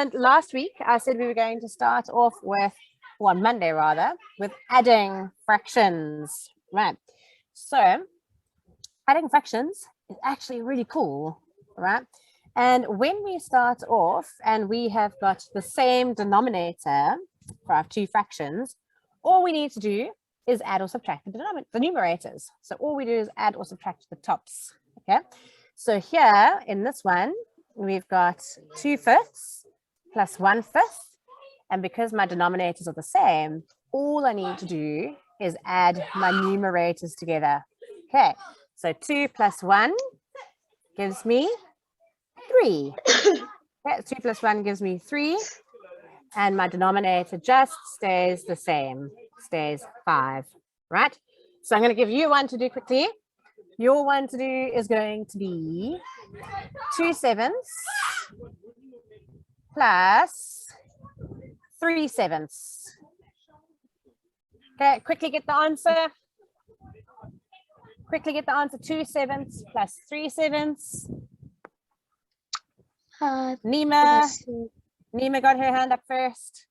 And last week, I said we were going to start off with, or on Monday rather, with adding fractions, right? So adding fractions is actually really cool, right? And when we start off and we have got the same denominator for our two fractions, all we need to do is add or subtract the numerators. So all we do is add or subtract the tops, okay? So here in this one, we've got 2/5 plus 1/5. And because my denominators are the same, all I need to do is add my numerators together. Okay, so 2 plus 1 gives me 3. Okay, 2 plus 1 gives me 3. And my denominator just stays the same, stays 5, right? So I'm going to give you one to do quickly. Your one to do is going to be 2/7 plus 3/7. Okay, quickly get the answer. Quickly get the answer. 2/7 plus 3/7. Nima. Nima got her hand up first.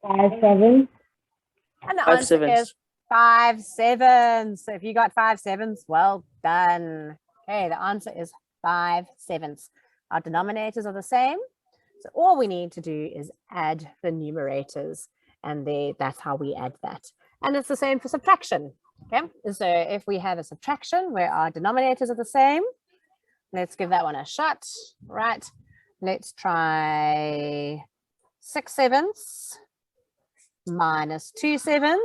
5/7. And the answer is 5/7. So if you got 5/7, well done. Okay, the answer is 5/7. Our denominators are the same. So all we need to do is add the numerators, and that's how we add that. And it's the same for subtraction. Okay, so if we have a subtraction where our denominators are the same, let's give that one a shot. Right, let's try 6/7 minus 2/7.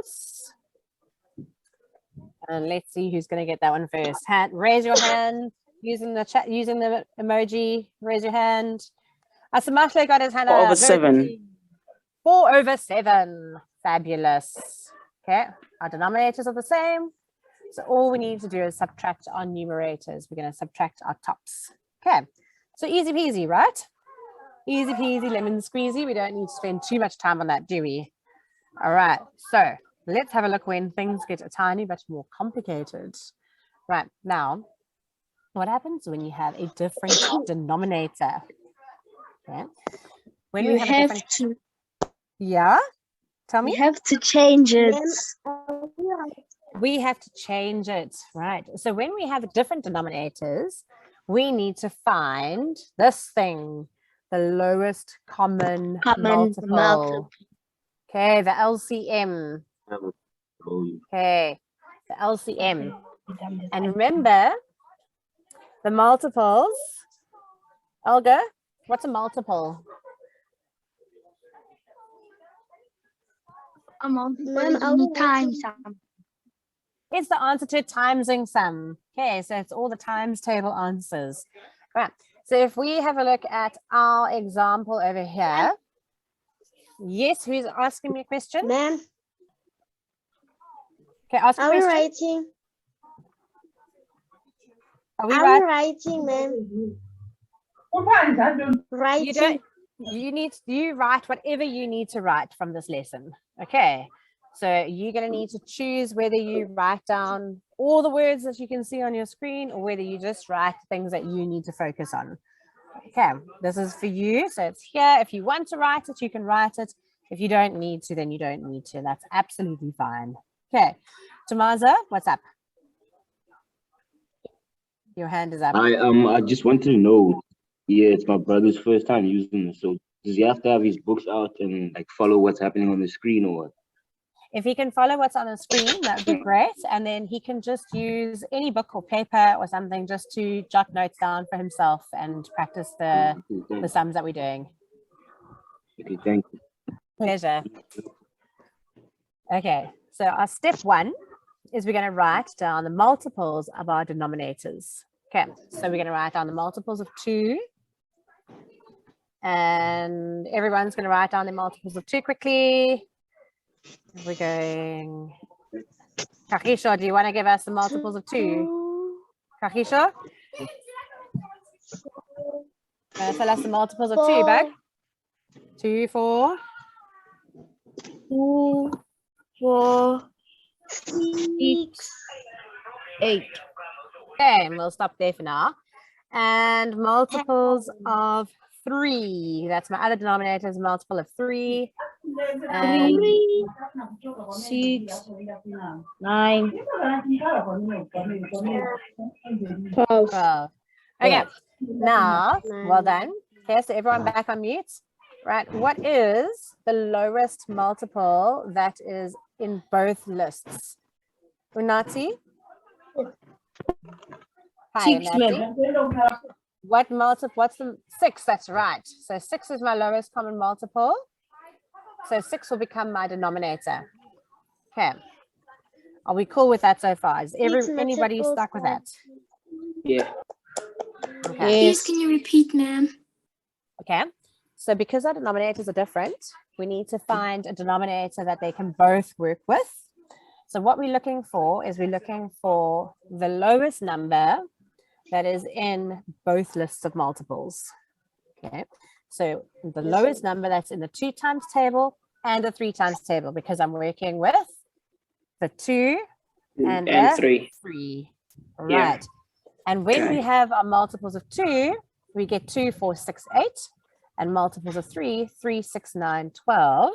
And let's see who's going to get that one first. Raise your hand using the chat, using the emoji. Raise your hand. Asamashle got his hand up. 4/7. 4/7. Fabulous. Okay, our denominators are the same. So all we need to do is subtract our numerators. We're going to subtract our tops. Okay, so easy peasy, right? Easy peasy, lemon squeezy. We don't need to spend too much time on that, do we? All right, so let's have a look when things get a tiny bit more complicated. Right, now, what happens when you have a different denominator? Okay. When You we have a have different... to. Yeah? Tell me. You have to change it. We have to change it, right? So when we have different denominators, we need to find this thing, the lowest common multiple. Okay, the LCM. Okay, the LCM. And remember, the multiples. Olga, what's a multiple? A multiple times sum. It's the answer to timesing sum. Okay, so it's all the times table answers. Right. So if we have a look at our example over here. Yes, who's asking me a question? Ma'am, Okay, ask a are we question. writing? Are we Are we writing, ma'am? Writing. You write whatever you need to write from this lesson. Okay. So you're going to need to choose whether you write down all the words that you can see on your screen or whether you just write things that you need to focus on. Okay, this is for you. So it's here. If you want to write it, you can write it. If you don't need to, then you don't need to. That's absolutely fine. Okay, Tamaza, what's up? Your hand is up. I just wanted to know. Yeah, it's my brother's first time using this. So does he have to have his books out and like follow what's happening on the screen or what? If he can follow what's on the screen, that would be great. And then he can just use any book or paper or something just to jot notes down for himself and practice the sums that we're doing. Okay, thank you. Pleasure. Okay, so our step one is we're going to write down the multiples of our denominators. Okay, so we're going to write down the multiples of 2. And everyone's going to write down the multiples of 2 quickly. We're going. Kakisha, do you want to give us the multiples of 2? Kakisha? Tell us the multiples of 2, bug. 2, 4. 2, 4, 6, 8. Okay, and we'll stop there for now. And multiples of 3. That's my other denominator is a multiple of 3. And 6, 9, 12. 12. Okay, now, well done. Okay, so everyone back on mute. Right, what is the lowest multiple that is in both lists? Unati? Hi, 6, Unati. What multiple? What's the 6? That's right. So 6 is my lowest common multiple. So 6 will become my denominator. Okay. Are we cool with that so far? Is anybody stuck with that? Yeah. Okay. Yes. Please, can you repeat, ma'am? Okay. So because our denominators are different, we need to find a denominator that they can both work with. So what we're looking for is we're looking for the lowest number that is in both lists of multiples. Okay. So the lowest number that's in the 2 times table and the 3 times table, because I'm working with the 2 and the 3. Right. Yeah. And when Okay. we have our multiples of 2, we get 2, 4, 6, 8. And multiples of 3, 3, 6, 9, 12.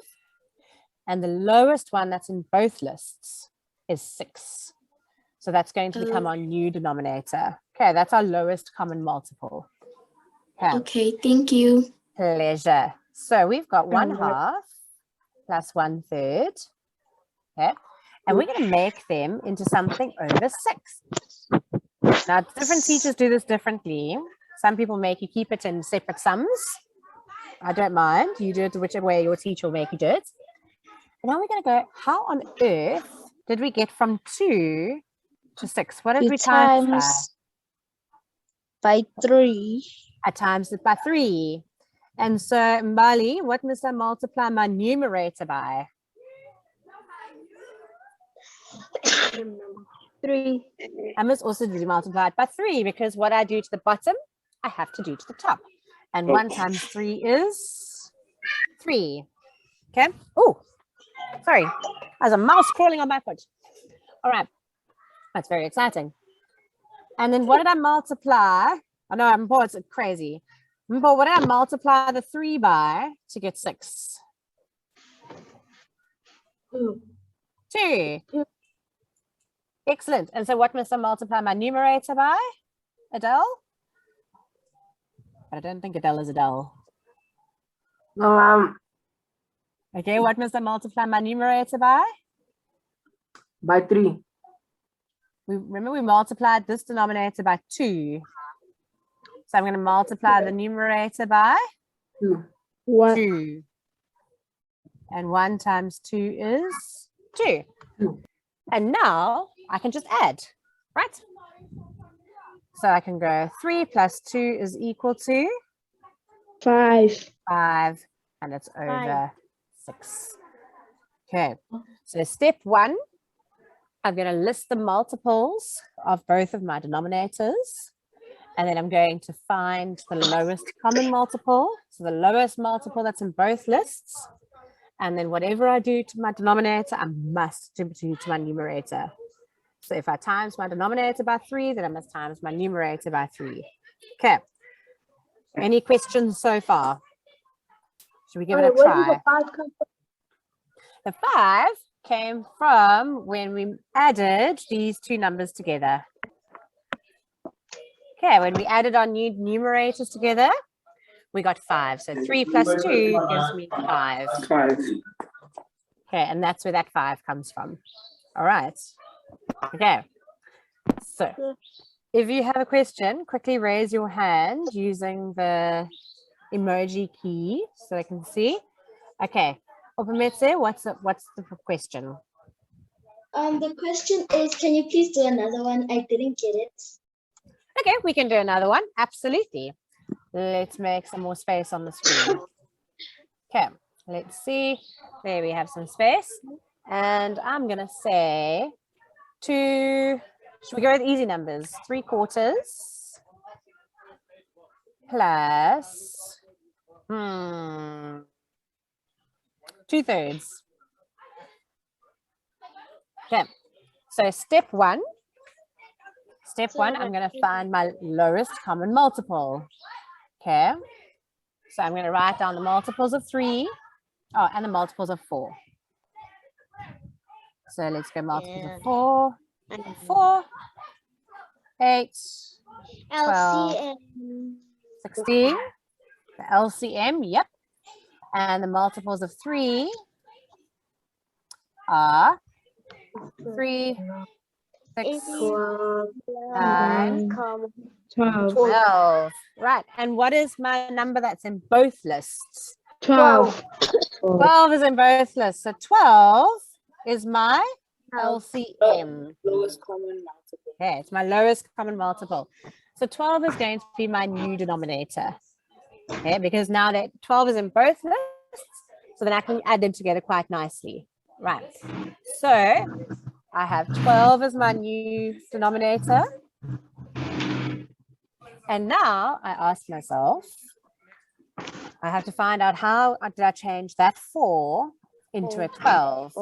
And the lowest one that's in both lists is 6. So that's going to become our new denominator. Okay, that's our lowest common multiple. Okay, Okay, thank you. pleasure. So we've got 1/2 plus 1/3. Okay, and we're going to make them into something over 6. Now, different teachers do this differently. Some people make you keep it in separate sums. I don't mind. You do it whichever way your teacher will make you do it. And now we're going to go, how on earth did we get from 2 to 6? What did 2 we times times by 3. I times it by 3. And so, Mbali, what must I multiply my numerator by? 3. I must also do multiply it by 3 because what I do to the bottom, I have to do to the top. And 1 times 3 is 3. Okay. Oh, sorry. There's a mouse crawling on my foot. All right. That's very exciting. And then what did I multiply? I know I'm bored, it's crazy. But what did I multiply the 3 by to get 6? 2. Excellent. And so what must I multiply my numerator by? Adele? But I don't think Adele is Adele. No, Okay, what must I multiply my numerator by? by 3. Remember we multiplied this denominator by 2. So I'm going to multiply the numerator by 1. 2. And 1 times 2 is 2. And now I can just add, right? So I can go 3 plus 2 is equal to 5. 5, and it's over 6. Okay, so step 1, I'm going to list the multiples of both of my denominators. And then I'm going to find the lowest common multiple. So the lowest multiple that's in both lists. And then whatever I do to my denominator, I must do to my numerator. So if I times my denominator by 3, then I must times my numerator by 3. Okay. Any questions so far? Should we give it a try? The 5 came from when we added these two numbers together. Okay, when we added our new numerators together, we got 5. So 3 plus 2 gives me 5. Okay, and that's where that 5 comes from. All right. Okay. So if you have a question, quickly raise your hand using the emoji key so I can see. Okay. Opametse, what's the question? The question is, can you please do another one? I didn't get it. Okay, we can do another one. Absolutely. Let's make some more space on the screen. Okay, let's see. There we have some space. And I'm going to say 2, should we go with easy numbers? 3/4 plus 2/3. Okay, so step 1. Step 1, I'm going to find my lowest common multiple. Okay, So I'm going to write down the multiples of 3. Oh, and the multiples of 4. So let's go multiples of 4. 4, 8, 12, LCM. 16. The LCM, yep. And the multiples of 3 are 3, 6, 9, 12. 12. Right. And what is my number that's in both lists? 12. 12 is in both lists. So 12 is my LCM. Lowest common multiple. Okay, it's my lowest common multiple. So 12 is going to be my new denominator. Okay, because now that 12 is in both lists, so then I can add them together quite nicely. Right. So I have 12 as my new denominator. And now I ask myself, I have to find out how did I change that 4 into a 12.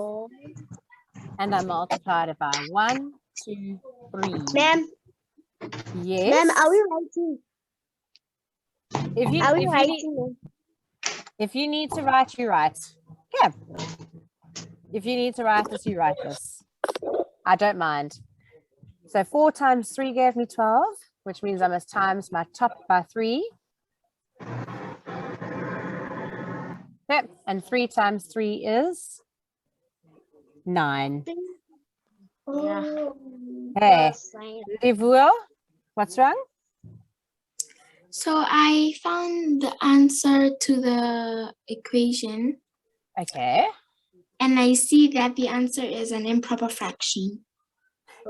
And I multiplied it by 1, 2, 3. Ma'am, Yes. ma'am, are we writing? If Are we you writing? Ma'am? if you need to write, you write. Yeah. If you need to write this, you write this. I don't mind. So 4 times 3 gave me 12, which means I must times my top by 3. Yep. And 3 times 3 is 9. Oh, Hey. that's fine. Livuo, what's wrong? So I found the answer to the equation, Okay. and I see that the answer is an improper fraction.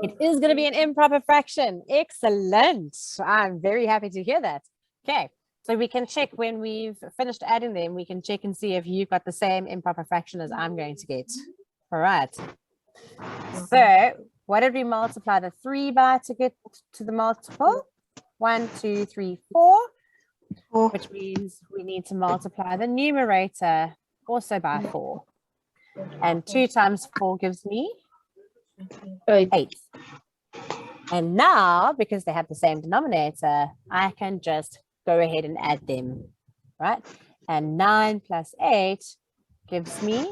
It is going to be an improper fraction. Excellent. I'm very happy to hear that. Okay. So we can check when we've finished adding them, we can check and see if you've got the same improper fraction as I'm going to get. All right. So what did we multiply the 3 by to get to the multiple? 1, 2, 3, 4, which means we need to multiply the numerator also by 4. And 2 times 4 gives me 8. And now, because they have the same denominator, I can just go ahead and add them, right? And 9 plus 8 gives me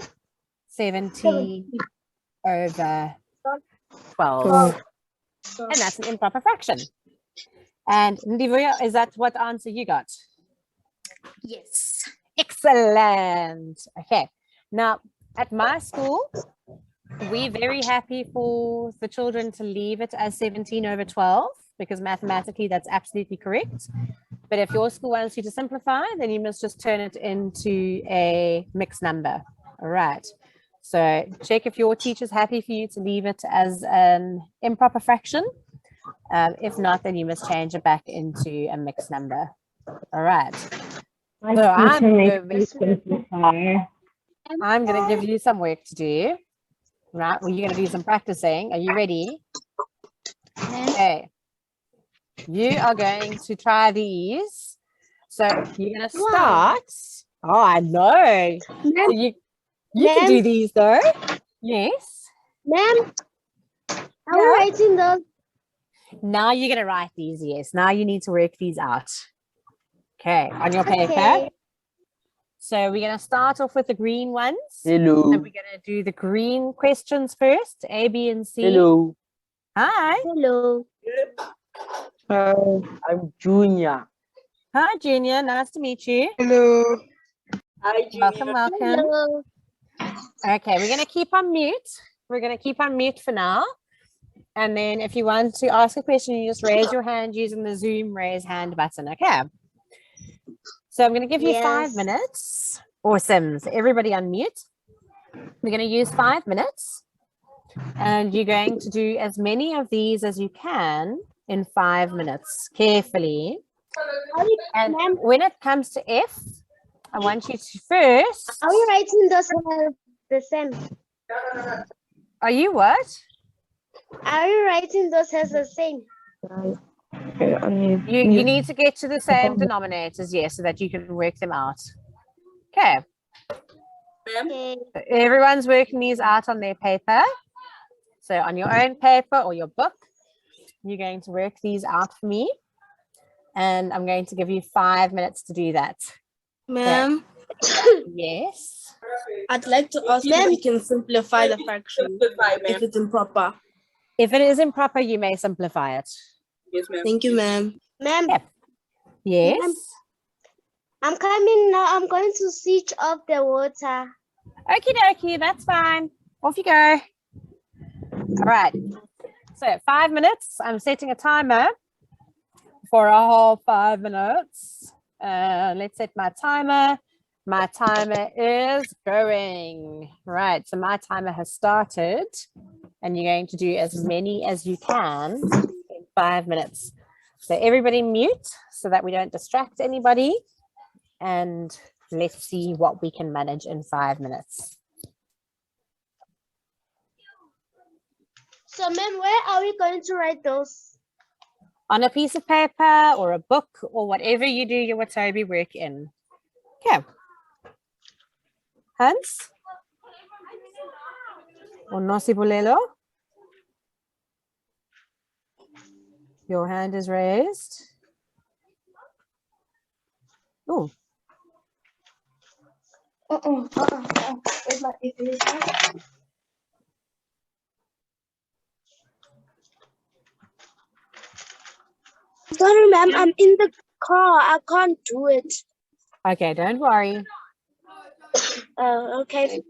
17 over 12. And that's an improper fraction. And Ndivuyo, is that what answer you got? Yes. Excellent. Okay. Now, at my school, we're very happy for the children to leave it as 17 over 12 because mathematically that's absolutely correct. But if your school wants you to simplify, then you must just turn it into a mixed number. All right. So check if your teacher's happy for you to leave it as an improper fraction. If not, then you must change it back into a mixed number. All right. So I'm going to give you some work to do. Right. Well, you're going to do some practicing. Are you ready? Okay. You are going to try these. So you're going to start. Oh, I know. So you can do these though. Yes. Ma'am, are we writing those? Now you're going to write these. Yes. Now you need to work these out. Okay. On your paper. Okay. So we're going to start off with the green ones. Hello. And we're going to do the green questions first. A, B, and C. Hello. Hi. Hello. I'm Junior. Hi, Junior. Nice to meet you. Hello. Hi, Welcome, welcome. Hello. Okay, we're going to keep on mute. We're going to keep on mute for now. And then if you want to ask a question, you just raise your hand using the Zoom raise hand button. Okay. So I'm going to give you 5 minutes. Awesome. So everybody unmute. We're going to use 5 minutes. And you're going to do as many of these as you can in 5 minutes, carefully. And when it comes to F, I want you to first. Are we writing those the same? Are you what? Are we writing those as the same? You need to get to the same denominators, yes, so that you can work them out. Okay. Okay. So everyone's working these out on their paper. So on your own paper or your book, you're going to work these out for me. And I'm going to give you 5 minutes to do that. Ma'am, Yes. I'd like to ask if we can simplify the fraction if it's improper. If it is improper, you may simplify it. Yes, ma'am. Thank you, ma'am. Ma'am, Yes. I'm coming now. I'm going to switch off the water. Okie dokie, that's fine. Off you go. All right. So 5 minutes. I'm setting a timer for a whole 5 minutes. Let's set my timer. My timer is going. Right. So my timer has started, and you're going to do as many as you can in 5 minutes. So everybody mute so that we don't distract anybody. And let's see what we can manage in 5 minutes. So, ma'am, where are we going to write those? On a piece of paper or a book or whatever you do your Watobe work in. Okay. Hans? Or Nosibulelo? Your hand is raised. Oh, Where's my definition? Sorry, ma'am. I'm in the car. I can't do it. okay, don't worry. Okay.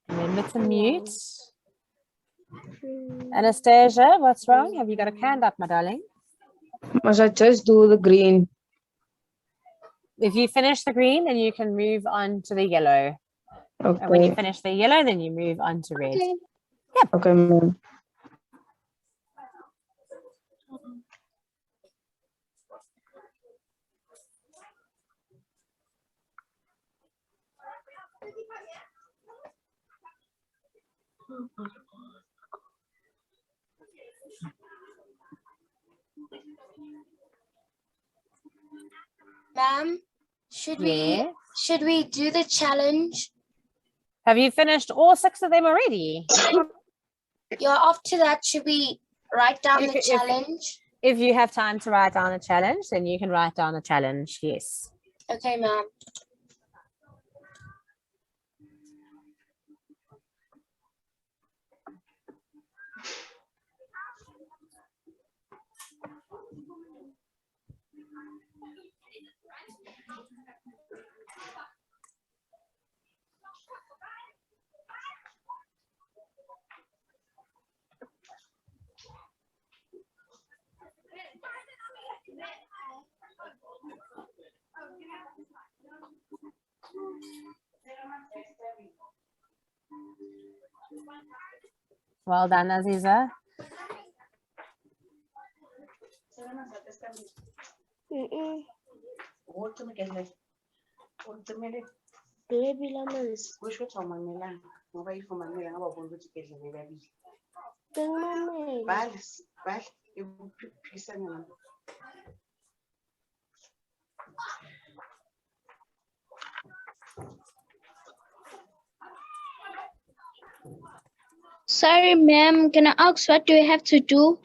Remember to mute. Anastasia, what's wrong? Have you got a hand up, my darling? Must I just do the green? If you finish the green, then you can move on to the yellow. And when you Okay. finish the yellow, then you move on to red. Okay. Okay, ma'am. Ma'am, should we do the challenge? Have you finished all 6 of them already? Yeah, after that, should we write down the If- challenge? If you have time to write down a challenge, then you can write down a challenge, yes. Okay, ma'am. Well done, Aziza. Baby lemons. Sorry, ma'am. Can I ask what do I have to do?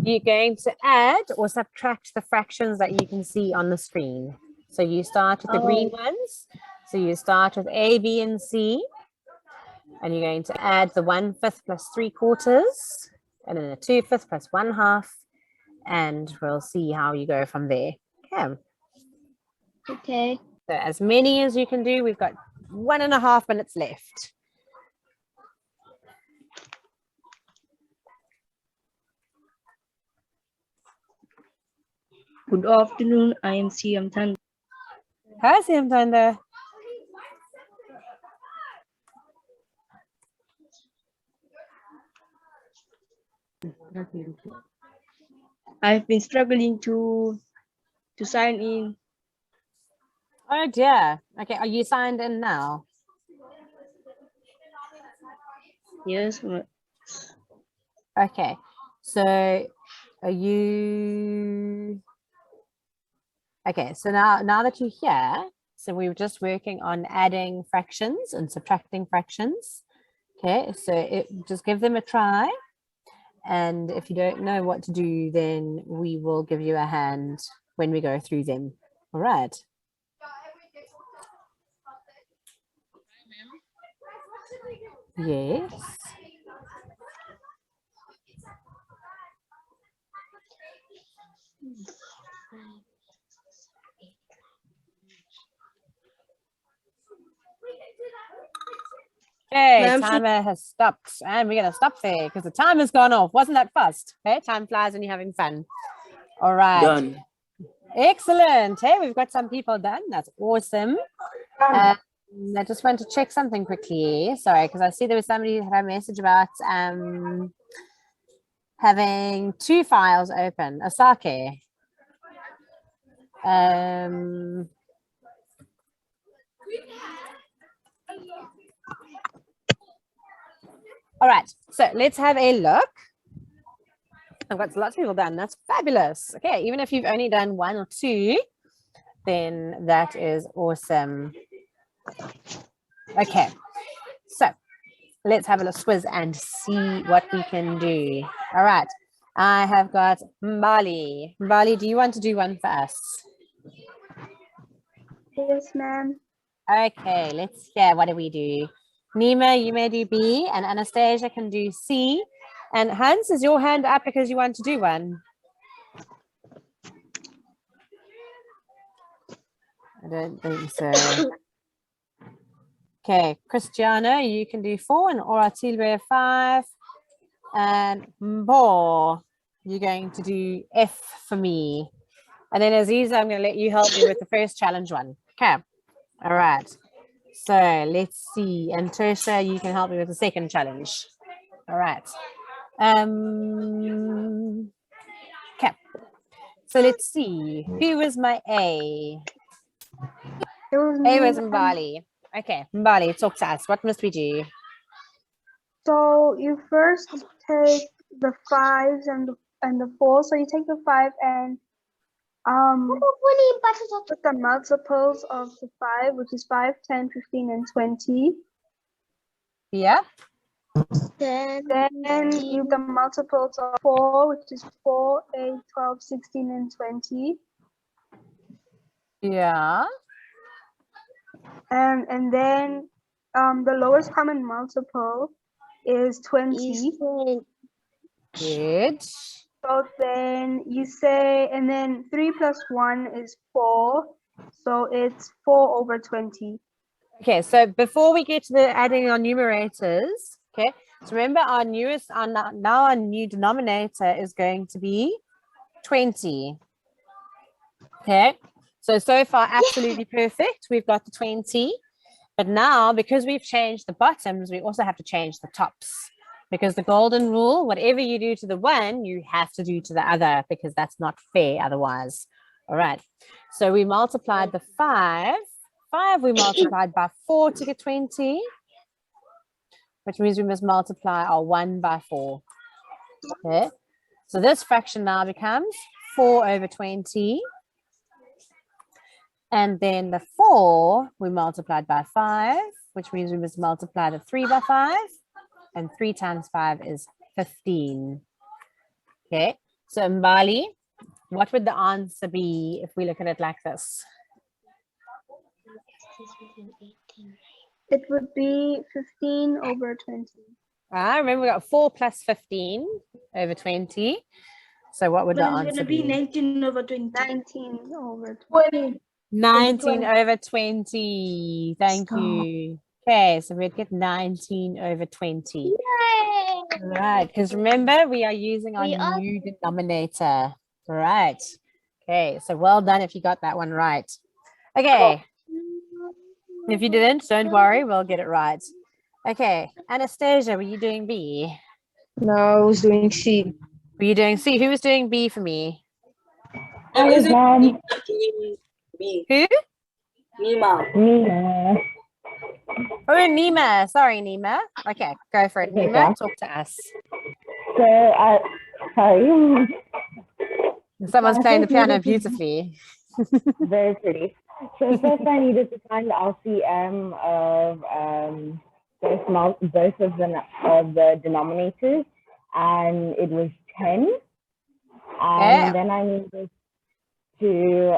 You're going to add or subtract the fractions that you can see on the screen. So you start with the green ones. So you start with A, B, and C. And you're going to add the 1/5 plus 3/4, and then a 2/5 plus 1/2. And we'll see how you go from there. Okay. Okay. So as many as you can do. We've got 1.5 minutes left. Good afternoon. I am CM Tan. Hi, Simtanda. I've been struggling to sign in. Oh dear. Okay, are you signed in now? Yes. Okay. So are you okay? So now that you're here, So we were just working on adding fractions and subtracting fractions. Okay, so just give them a try. And if you don't know what to do, then we will give you a hand when we go through them. All right. Yes. Okay, Ma'am, timer has stopped, and we're going to stop there because the time has gone off. Wasn't that fast? Okay, time flies when you're having fun. All right. Done. Excellent. Hey, we've got some people done. That's awesome. I just want to check something quickly. Sorry, because I see there was somebody who had a message about having 2 files open. Asake. All right, so let's have a look. I've got lots of people done. That's fabulous. Okay, even if you've only done 1 or 2, then that is awesome. Okay, so let's have a little squiz and see what we can do. All right, I have got Mbali. Mbali, do you want to do one for us? Yes, ma'am. Okay, let's hear. What do we do? Nima, you may do B, and Anastasia can do C. And Hans, is your hand up because you want to do one? I don't think so. Okay, Christiana, you can do 4, and Oratilbe 5. And Mbo, you're going to do F for me. And then Aziza, I'm going to let you help me with the first challenge one. Okay, all right. So let's see. And Tertia, you can help me with the second challenge. All right. Okay. So let's see. Who was my A? A was Mbali. Okay, Mbali, talk to us. What must we do? So you first take the 5s and the 4. So you take the 5 and put the multiples of the 5, which is 5, 10, 15, and 20. Yeah. Then you the multiples of 4, which is 4, 8, 12, 16, and 20. Yeah. And then the lowest common multiple is 20. Good. So then you say, and then 3 plus 1 is 4. So it's 4 over 20. Okay, so before we get to the adding our numerators, okay, so remember our new denominator is going to be 20. Okay, so far absolutely perfect. We've got the 20, but now because we've changed the bottoms, we also have to change the tops. Because the golden rule, whatever you do to the one, you have to do to the other, because that's not fair otherwise. All right, so we multiplied the 5. 5 we multiplied by 4 to get 20, which means we must multiply our 1 by 4. Okay, so this fraction now becomes 4 over 20. And then the 4 we multiplied by 5, which means we must multiply the 3 by 5. And 3 times 5 is 15. Okay, so Mbali, what would the answer be if we look at it like this? It would be 15 over 20. Remember we got 4 plus 15 over 20. So what would the answer be? 19 over 20. 19 over 20. 19 over 20. Thank you. Okay, so we'd get 19 over 20. Yay! Right, because remember, we are using our new denominator. Right. Okay, so well done if you got that one right. Okay. If you didn't, don't worry, we'll get it right. Okay, Anastasia, were you doing B? No, I was doing C. Were you doing C? Who was doing B for me? I was Who? Nima. Oh, Nima. Sorry, Nima. Okay, go for it, Nima. Talk to us. So sorry. Someone's playing the piano beautifully. Very pretty. So first I needed to find the LCM of both of the denominators, and it was 10. And then I needed to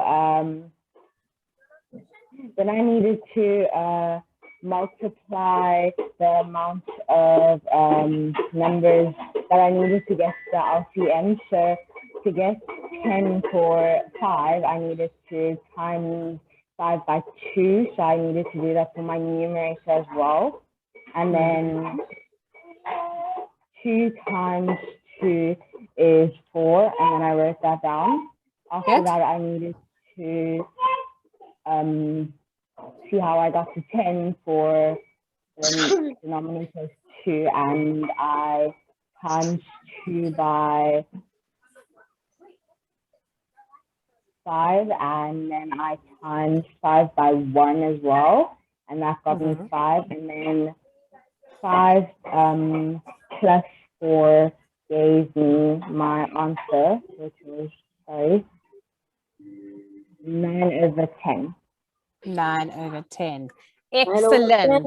multiply the amount of numbers that I needed to get the LCM. So to get 10 for 5, I needed to times 5 by 2. So I needed to do that for my numerator as well. And then 2 times 2 is 4. And then I wrote that down. After that, I needed to see how I got to 10 for the denominator 2, and I times 2 by 5, and then I times 5 by 1 as well, and that got me 5, and then 5 plus 4 gave me my answer, which was, 9/10. 9/10. Excellent.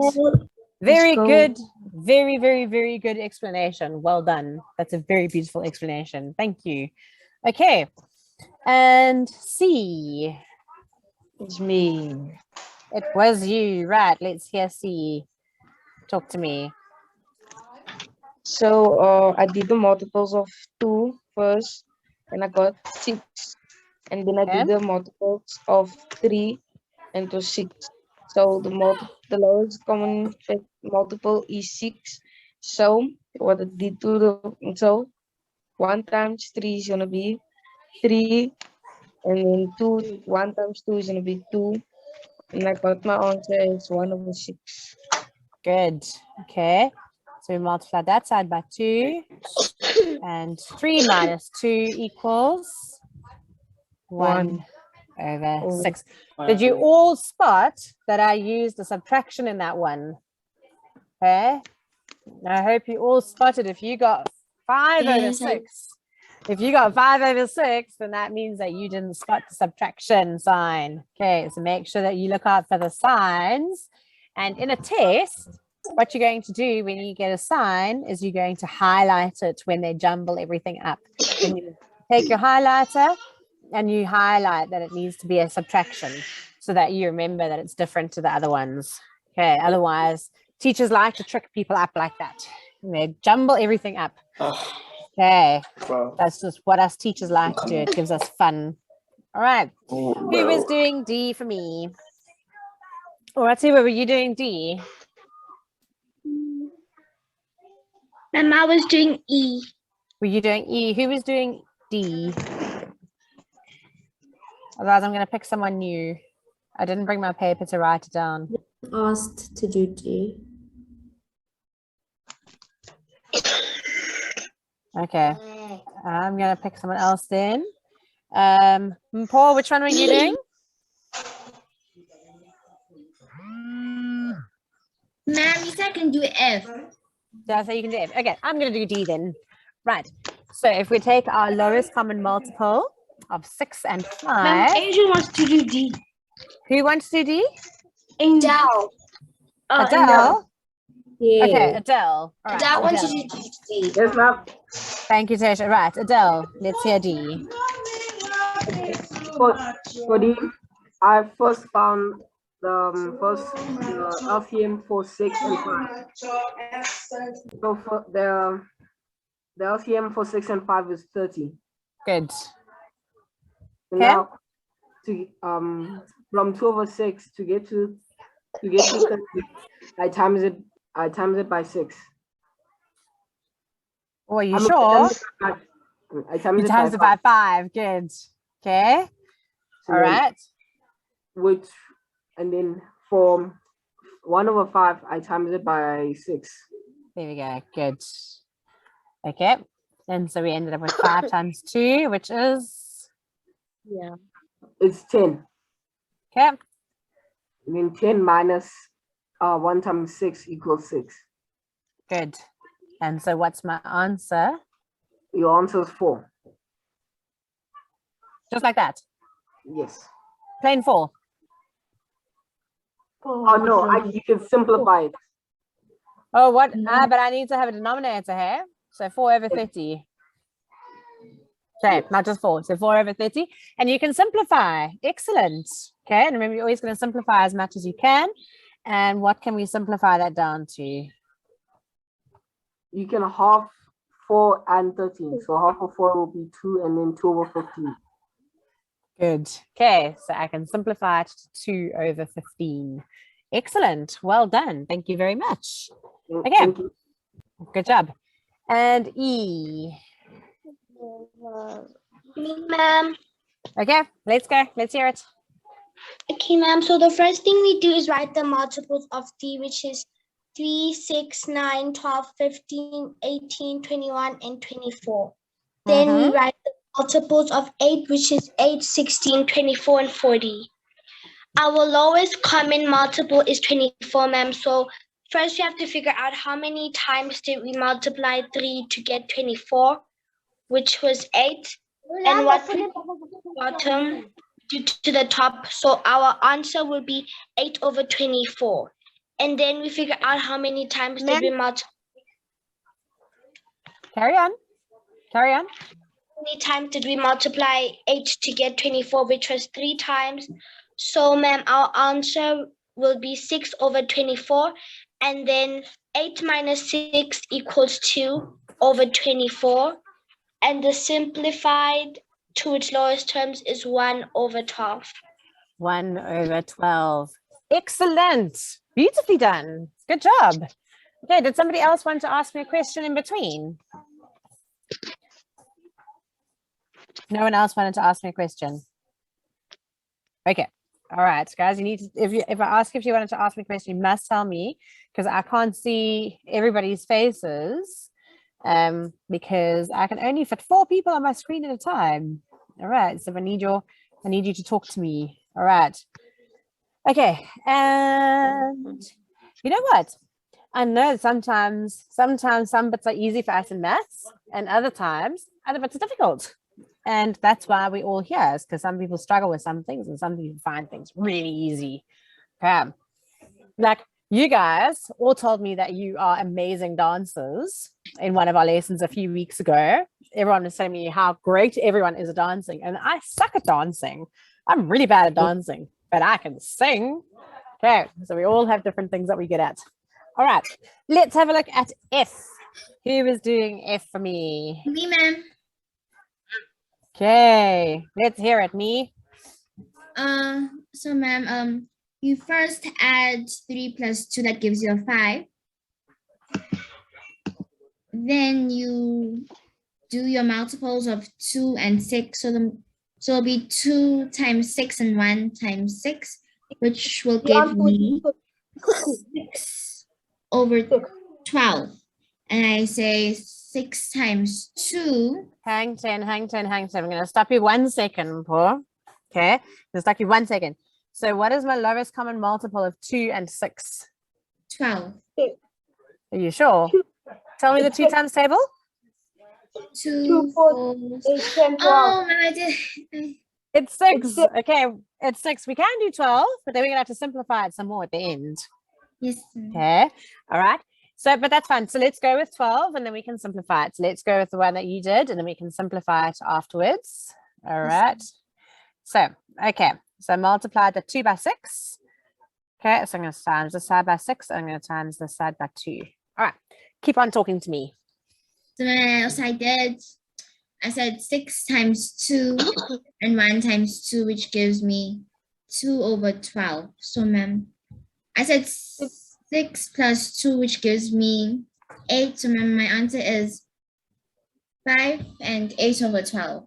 Very good. Very, very, very good explanation. Well done. That's a very beautiful explanation. Thank you. Okay. And C. It's me. It was you. Right. Let's hear C. Talk to me. So I did the multiples of 2 first, and I got 6. And then I did the multiples of 3, and it was 6. So the lowest common multiple is 6. So what I did so 1 times 3 is gonna be 3, and then 1 times 2 is gonna be 2, and I got my answer is 1/6. Good. Okay. So we multiply that side by 2, and 3 minus 2 equals 1/6. Did you all spot that I used a subtraction in that one? Okay. I hope you all spotted. If you got 5/6, if you got 5/6, then that means that you didn't spot the subtraction sign. Okay, so make sure that you look out for the signs. And in a test, what you're going to do when you get a sign is you're going to highlight it when they jumble everything up. Then you take your highlighter and you highlight that it needs to be a subtraction so that you remember that it's different to the other ones. Okay, otherwise teachers like to trick people up like that. And they jumble everything up. Okay, that's just what us teachers like to do. It gives us fun. All right, who is doing D for me? All right, so were you doing D? And I was doing E. Were you doing E? Who was doing D? Otherwise, I'm going to pick someone new. I didn't bring my paper to write it down. Asked to do D. Okay, I'm going to pick someone else then. Paul, which one were you doing? Ma'am, you said I can do F. Did I say you can do F? Okay, I'm going to do D then. Right, so if we take our lowest common multiple of 6 and 5. Ma'am, Angel wants to do D. Who wants to do D? Adele. Adele? Yeah. Okay, Adele. All right, Adele wants to Adele. do D. Yes, ma'am. Thank you, Tasha. Right, Adele, let's hear D. For D, I first found the LCM for 6 and 5. So for the LCM for 6 and 5 is 30. Good. And now to from 2/6 to get to 30, I times it by 6. Oh, are you sure? I times You it times it by 5. Good. Okay. So all right. And then for 1/5, I times it by 6. There we go. Good. Okay. And so we ended up with 5 times 2, which is? Yeah. It's 10. Okay. And then 10 minus 1 times 6 equals 6. Good. And so what's my answer? Your answer is 4. Just like that? Yes. Plain 4? Oh no, you can simplify it. Oh, what? But I need to have a denominator here. So 4 over 30. Okay, not just 4. So 4 over 30. And you can simplify. Excellent. Okay, and remember, you're always going to simplify as much as you can. And what can we simplify that down to? You can half 4 and 13. So half of 4 will be 2 and then 2 over 15. Good. Okay, so I can simplify it to 2 over 15. Excellent. Well done. Thank you very much. Okay. Thank you. Good job. And E. Me, ma'am. Okay, let's go. Let's hear it. Okay, ma'am. So the first thing we do is write the multiples of 3, which is 3, 6, 9, 12, 15, 18, 21, and 24. Then we write the multiples of 8, which is 8, 16, 24, and 40. Our lowest common multiple is 24, ma'am. So first we have to figure out how many times did we multiply 3 to get 24, which was 8. And what we put bottom to the top. So our answer will be 8 over 24. And then we figure out how many times did we multiply. Carry on. Carry on. How many times did we multiply 8 to get 24, which was 3 times. So, ma'am, our answer will be 6 over 24. And then 8 minus 6 equals 2 over 24. And the simplified to its lowest terms is 1 over 12. 1 over 12. Excellent. Beautifully done. Good job. Okay, did somebody else want to ask me a question in between? No one else wanted to ask me a question. Okay. All right, guys, you need to, if I ask if you wanted to ask me a question, you must tell me, because I can't see everybody's faces, because I can only fit 4 people on my screen at a time. All right, so I need you to talk to me. All right. Okay, and you know what? I know sometimes some bits are easy for us in maths, and other times other bits are difficult. And that's why we're all here, is because some people struggle with some things and some people find things really easy. Okay. Like you guys all told me that you are amazing dancers in one of our lessons a few weeks ago. Everyone was telling me how great everyone is at dancing, and I suck at dancing. I'm really bad at dancing, but I can sing. Okay, so we all have different things that we get at. All right, let's have a look at F. Who is doing F for me? Me, ma'am. Okay, let's hear it. Me. So ma'am, you first add 3 plus 2, that gives you a 5. Then you do your multiples of 2 and 6. So it'll be 2 times 6 and 1 times 6, which will give me 6 over 12. And I say 6 times 2. Hang 10. I'm going to stop you 1 second, Paul. Okay, I'm going to stop you 1 second. So what is my lowest common multiple of 2 and 6? 12. Are you sure? Tell me the 2 times table. 2, 4, 8, 10, 12. Oh, I did. It's 6. Okay, it's 6. We can do 12, but then we're going to have to simplify it some more at the end. Yes. Okay, all right. So, but that's fine. So let's go with 12 and then we can simplify it. So let's go with the one that you did and then we can simplify it afterwards. All right. So, okay. So multiply the 2 by 6. Okay, so I'm going to times this side by 6. I'm going to times this side by 2. All right. Keep on talking to me. So what else I did, I said 6 times 2 and 1 times 2, which gives me 2 over 12. So ma'am, I said 6 plus 2, which gives me 8. So ma'am, my answer is 5 and 8 over 12.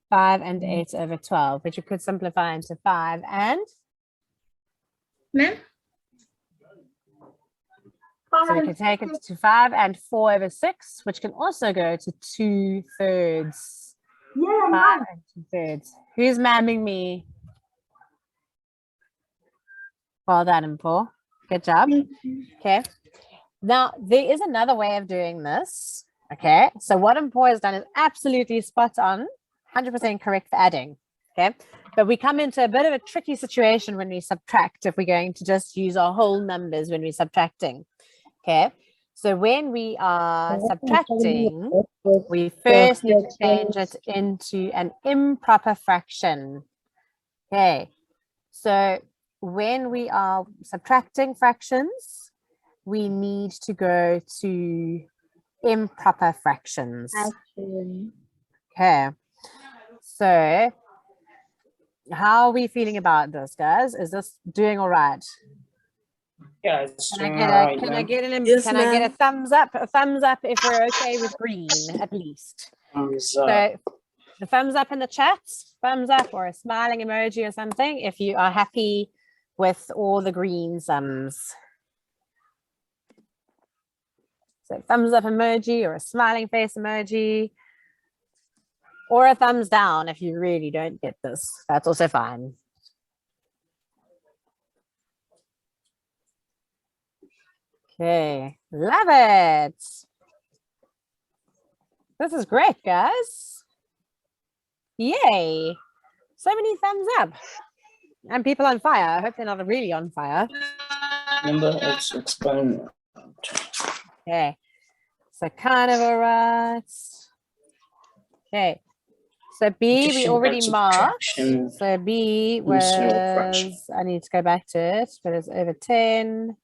5 and 8 over 12, which you could simplify into 5 and? Ma'am? So we can take it to 5 and 4 over 6, which can also go to 2/3. Yeah, 5 and 2/3. Who's mamming me? Well done, Paul. Good job. Okay. Now, there is another way of doing this. Okay. So what Paul has done is absolutely spot on, 100% correct for adding. Okay, but we come into a bit of a tricky situation when we subtract if we're going to just use our whole numbers when we're subtracting. Okay, so when we are subtracting, we first need to change it into an improper fraction. Okay, so when we are subtracting fractions, we need to go to improper fractions. Okay, so how are we feeling about this, guys? Is this doing all right? Yeah, it's Can doing I alright, get ma'am. can I get a thumbs up? A thumbs up if we're okay with green, at least. So the thumbs up in the chat, thumbs up or a smiling emoji or something if you are happy with all the green sums. So thumbs up emoji or a smiling face emoji, or a thumbs down if you really don't get this. That's also fine. Okay, love it. This is great, guys. Yay. So many thumbs up. And people on fire. I hope they're not really on fire. Remember, it's experiment. Okay. So kind of all right. Okay. So B, we already marked. So B was, I need to go back to it, but it's over 10.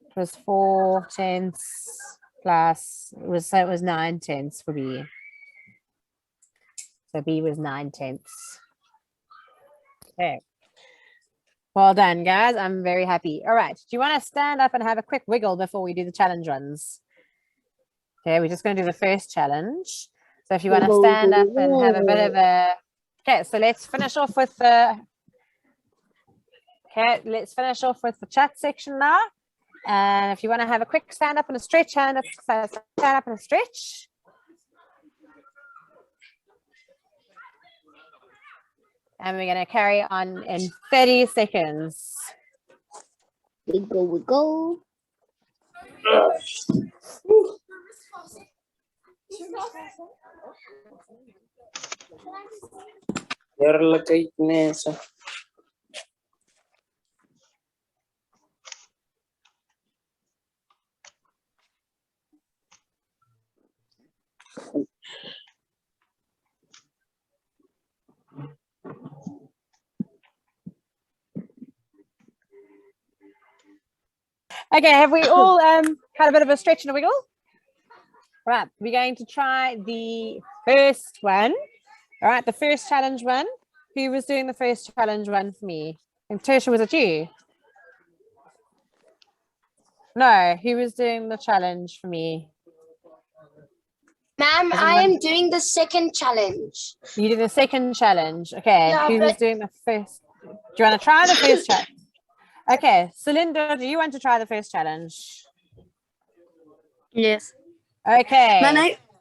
It was 4 tenths plus, so it was 9 tenths for B. So B was 9 tenths. Okay. Well done, guys. I'm very happy. All right. Do you want to stand up and have a quick wiggle before we do the challenge runs? Okay, we're just going to do the first challenge. So if you want to stand up and have a bit of a... Okay, so let's finish off with the... Okay, let's finish off with the chat section now. And if you want to have a quick stand up and a stretch, stand up and a stretch. And we're going to carry on in 30 seconds. Wiggle, wiggle. Okay, have we all had a bit of a stretch and a wiggle? Right, we're going to try the first one. All right, the first challenge one. Who was doing the first challenge one for me? And Tertia, was it you? No, who was doing the challenge for me? Ma'am, I am doing the second challenge. You did the second challenge. Okay, Yeah, who was but- doing the first? Do you want to try the first challenge? Okay, Celinda, do you want to try the first challenge? Yes. Okay.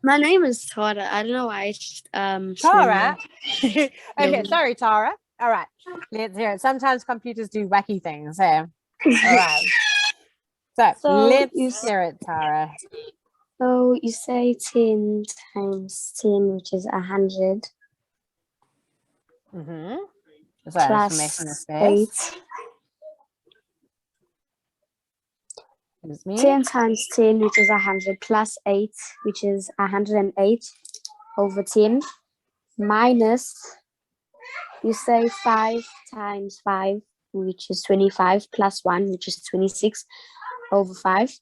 My name is Tara. I don't know why. Tara? Okay, sorry, Tara. All right, let's hear it. Sometimes computers do wacky things. Hey. All right. So let's hear it, Tara. So you say 10 times 10, which is 100. Mm-hmm. Plus 8. 10 times 10, which is 100, plus 8, which is 108 over 10, minus, you say 5 times 5, which is 25, plus 1, which is 26 over 5.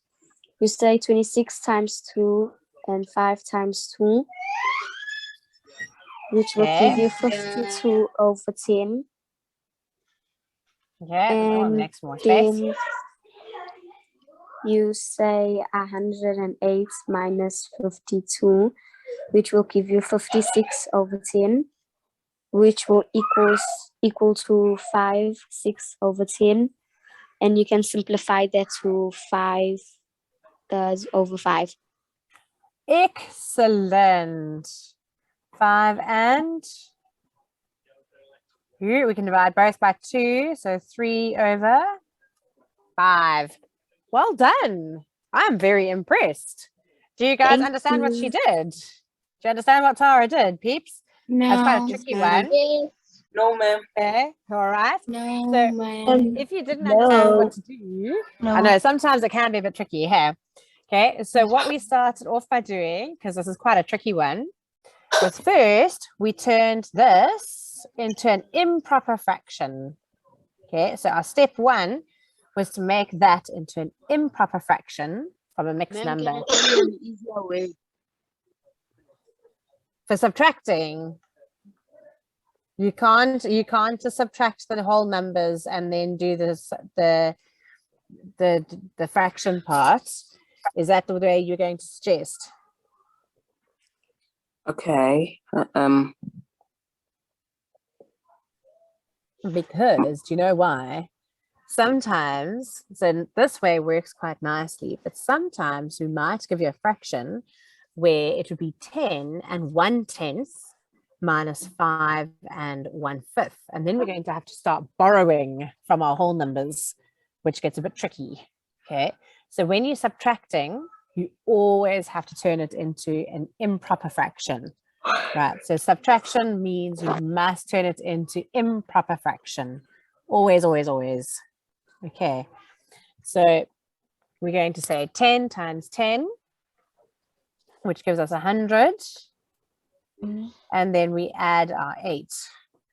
You say 26 times 2 and 5 times 2, which will give you 52 over 10. Yeah, and makes more space. Then you say 108 minus 52, which will give you 56 over 10, which will equal to 6 over 10. And you can simplify that to 5 over 5. Excellent. 5 and we can divide both by 2, so 3 over 5. Well done. I'm very impressed. Do you guys understand what she did? Do you understand what Tara did, peeps? No. That's quite a tricky one. Yes. No, ma'am. Okay, all right. No, So ma'am. if you didn't understand what to do, I know sometimes it can be a bit tricky here. Okay, so what we started off by doing, because this is quite a tricky one, was first we turned this into an improper fraction. Okay, so our step one was to make that into an improper fraction from a mixed number. An easier way. For subtracting, you can't just subtract the whole numbers and then do this the fraction part. Is that the way you're going to suggest? Okay. Because do you know why? Sometimes, so this way works quite nicely, but sometimes we might give you a fraction where it would be 10 and 1/10 minus 5 and 1/5. And then we're going to have to start borrowing from our whole numbers, which gets a bit tricky. Okay, so when you're subtracting, you always have to turn it into an improper fraction. Right, so subtraction means you must turn it into improper fraction. Always, always, always. Okay, so we're going to say 10 times 10, which gives us 100. And then we add our 8,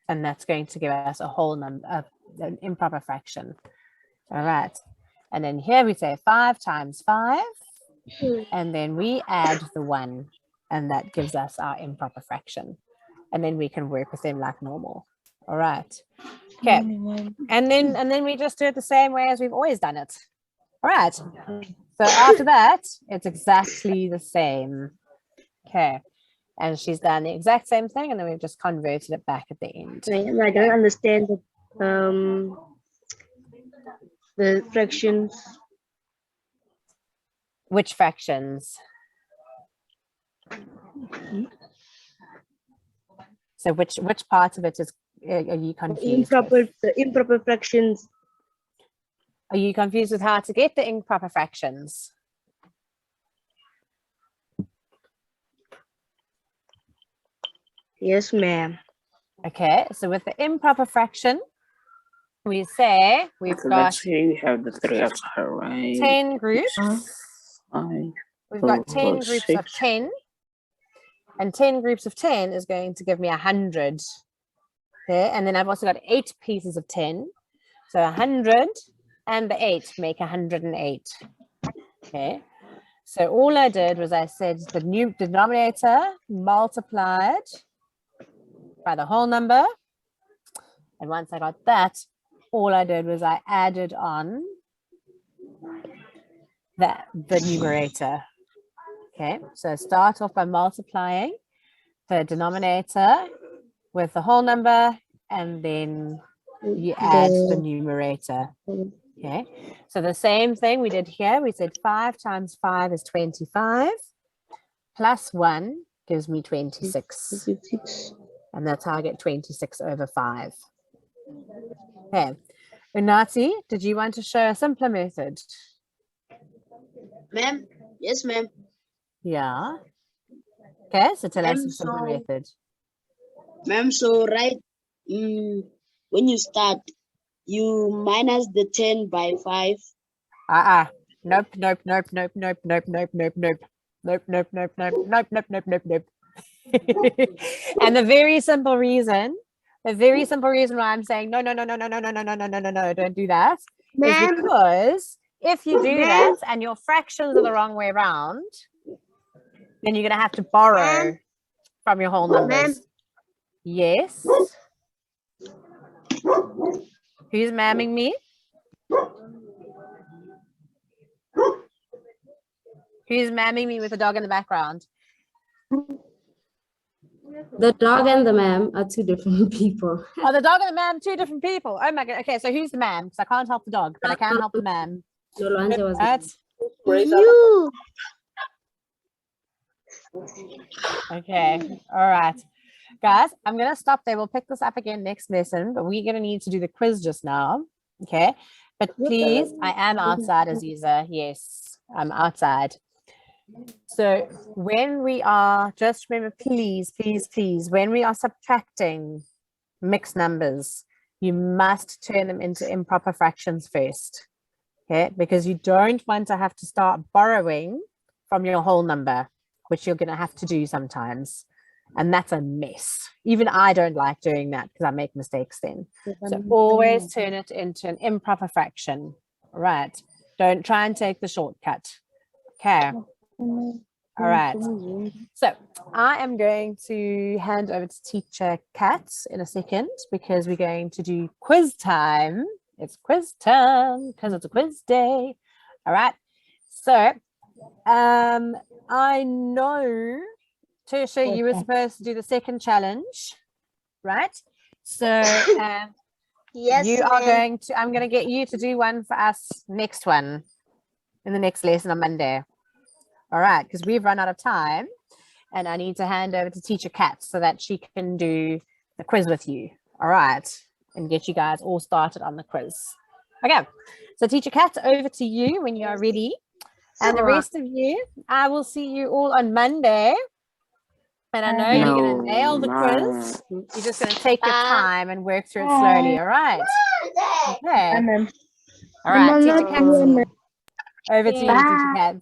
and that's going to give us a whole number, an improper fraction. All right, and then here we say 5 times 5, and then we add the 1, and that gives us our improper fraction. And then we can work with them like normal. All right. Okay. And then we just do it the same way as we've always done it. All right. So after that, it's exactly the same. Okay. And she's done the exact same thing, and then we've just converted it back at the end. I don't understand the fractions. Which fractions? So which part of it is are you confused? The improper fractions. Are you confused with how to get the improper fractions? Yes, ma'am. Okay, so with the improper fraction, we say we've got, let's say we have the 3 of her, right? 10 groups. We've got 10 groups of 10. And 10 groups of 10 is going to give me 100. Okay, and then I've also got 8 pieces of 10. So 100 and the 8 make 108. Okay, so all I did was I said the new denominator multiplied by the whole number. And once I got that, all I did was I added on the numerator. Okay, so start off by multiplying the denominator with the whole number, and then you add the numerator. Okay, so the same thing we did here. We said 5 times 5 is 25, plus 1 gives me 26. And that's how I get 26 over 5. Okay, Unati, did you want to show a simpler method? Ma'am, yes, ma'am. Yeah. Okay, so tell us a simple method. Ma'am, so when you start, you minus the 10 by 5. Nope, nope, nope, nope, nope, nope, nope, nope, nope. Nope, nope, nope, nope, nope, nope, nope, nope, nope. And the very simple reason why I'm saying no, don't do that, is because if you do that and your fractions are the wrong way around, then you're going to have to borrow from your whole numbers. Yes. Who's mamming me? Who's mamming me with the dog in the background? The dog and the ma'am are 2 different people. Oh, the dog and the ma'am, 2 different people. Oh my god. Okay, so who's the ma'am? Because I can't help the dog, but I can help the ma'am. You. Okay, all right. Guys, I'm going to stop there. We'll pick this up again next lesson, but we're going to need to do the quiz just now. Okay, but please, I am outside, Aziza. Yes, I'm outside. So when we are, just remember, please, please, please, when we are subtracting, mixed numbers, you must turn them into improper fractions first. Okay, because you don't want to have to start borrowing from your whole number, which you're going to have to do sometimes. And that's a mess. Even I don't like doing that because I make mistakes then. So always turn it into an improper fraction. Right. Don't try and take the shortcut. Okay. All right. So I am going to hand over to teacher Kat in a second because we're going to do quiz time. It's quiz time because it's a quiz day. All right. So I know, Tertia, you were supposed to do the second challenge, right? So Yes, you are ma'am. going to, I'm going to get you to do one for us next one in the next lesson on Monday. All right, because we've run out of time and I need to hand over to teacher Kat so that she can do the quiz with you. All right, and get you guys all started on the quiz. Okay, so teacher Kat, over to you when you are ready. And the rest of you, I will see you all on Monday. And I know you're going to nail the quiz. You're just going to take your time and work through it slowly. All right. Okay. All right, teacher Kat. Over to you, teacher Kat.